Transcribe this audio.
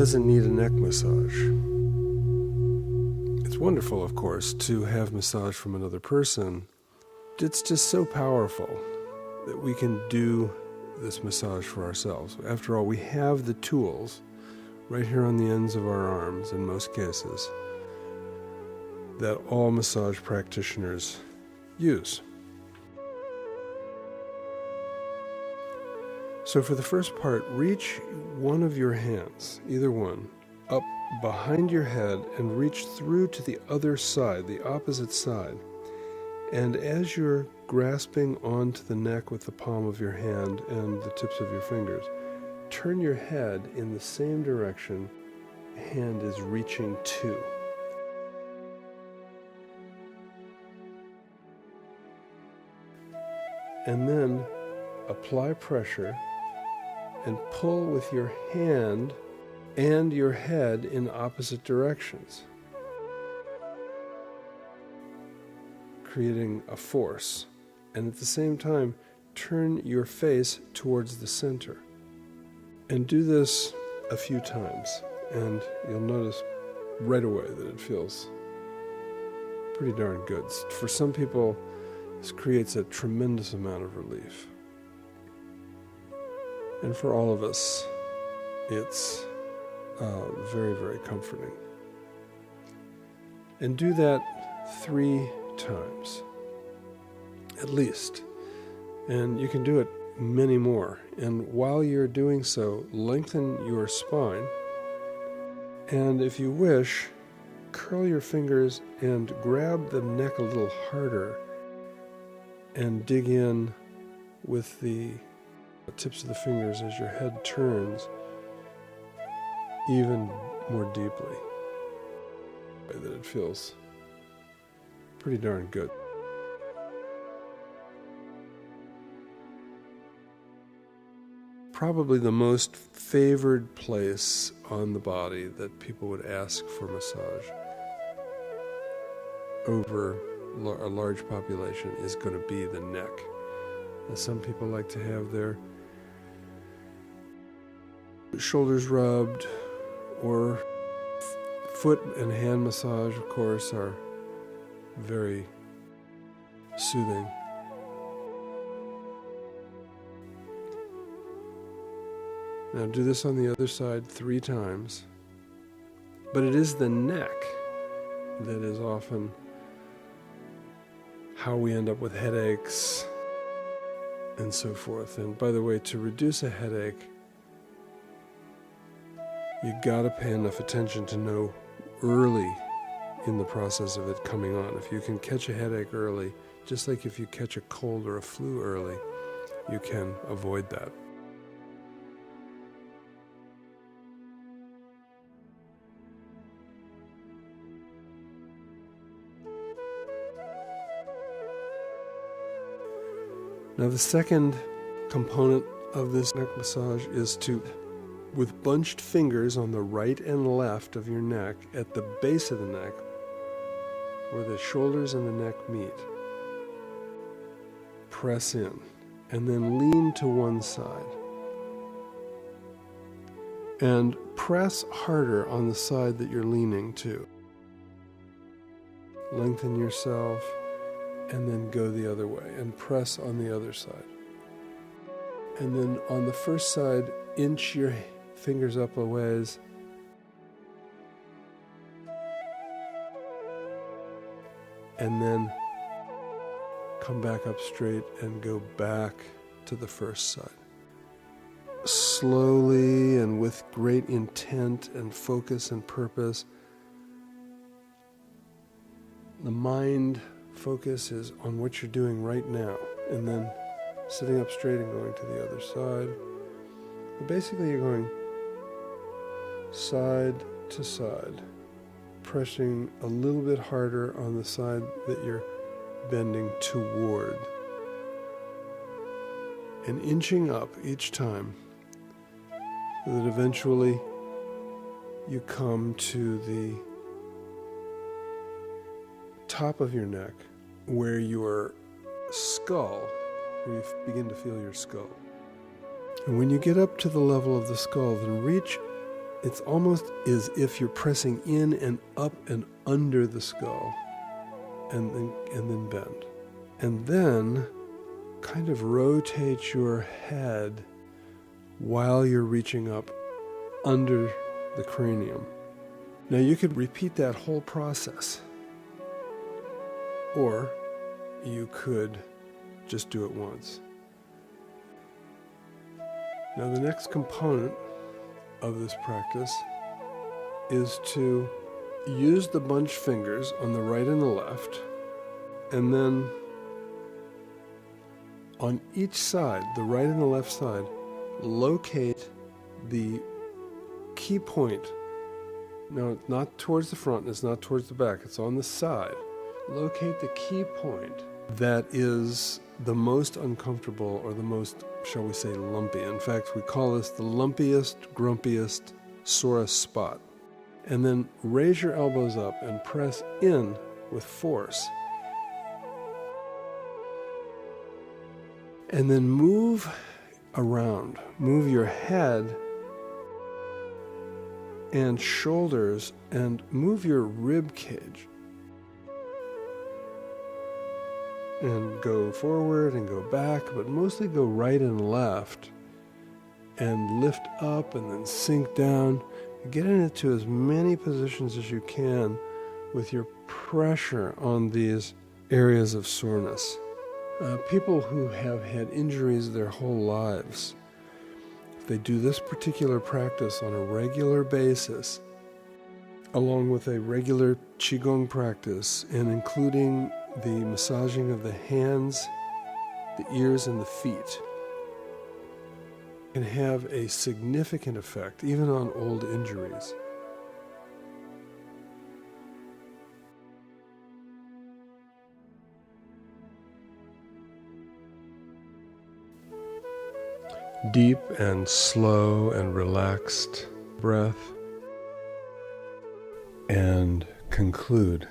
doesn't need a neck massage. It's wonderful, of course, to have massage from another person. It's just so powerful that we can do this massage for ourselves. After all, we have the tools right here on the ends of our arms in most cases that all massage practitioners use. So for the first part, reach one of your hands, either one, up behind your head and reach through to the other side, the opposite side. And as you're grasping onto the neck with the palm of your hand and the tips of your fingers, turn your head in the same direction the hand is reaching to. And then apply pressure and pull with your hand and your head in opposite directions, creating a force. And at the same time, turn your face towards the center. And do this a few times, and you'll notice right away that it feels pretty darn good. For some people, this creates a tremendous amount of relief. And for all of us, it's very, very comforting. And do that 3 times, at least. And you can do it many more. And while you're doing so, lengthen your spine. And if you wish, curl your fingers and grab the neck a little harder and dig in with the tips of the fingers as your head turns even more deeply. That it feels pretty darn good. Probably the most favored place on the body that people would ask for massage over a large population is going to be the neck. And some people like to have their shoulders rubbed, or foot and hand massage, of course, are very soothing. Now do this on the other side 3 times. But it is the neck that is often how we end up with headaches and so forth. And by the way, to reduce a headache, you gotta pay enough attention to know early in the process of it coming on. If you can catch a headache early, just like if you catch a cold or a flu early, you can avoid that. Now the second component of this neck massage is to, with bunched fingers on the right and left of your neck, at the base of the neck, where the shoulders and the neck meet, press in, and then lean to one side. And press harder on the side that you're leaning to. Lengthen yourself, and then go the other way, and press on the other side. And then on the first side, inch your fingers up a ways, and then come back up straight and go back to the first side. Slowly and with great intent and focus and purpose. The mind focus is on what you're doing right now, and then sitting up straight and going to the other side. But basically you're going side to side, pressing a little bit harder on the side that you're bending toward, and inching up each time, so that eventually you come to the top of your neck, where your skull, where you begin to feel your skull. And when you get up to the level of the skull, then reach it's almost as if you're pressing in and up and under the skull, and then bend. And then kind of rotate your head while you're reaching up under the cranium. Now you could repeat that whole process, or you could just do it once. Now the next component of this practice is to use the bunch fingers on the right and the left, and then on each side, the right and the left side, locate the key point. Now, it's not towards the front, it's not towards the back, it's on the side. Locate the key point that is the most uncomfortable or the most, shall we say, lumpy. In fact, we call this the lumpiest, grumpiest, sorest spot. And then raise your elbows up and press in with force. And then move around. Move your head and shoulders and move your rib cage. And go forward and go back, but mostly go right and left. And lift up and then sink down. Get into as many positions as you can with your pressure on these areas of soreness. People who have had injuries their whole lives, if they do this particular practice on a regular basis, along with a regular Qigong practice, and including the massaging of the hands, the ears, and the feet, can have a significant effect, even on old injuries. Deep and slow and relaxed breath, and conclude.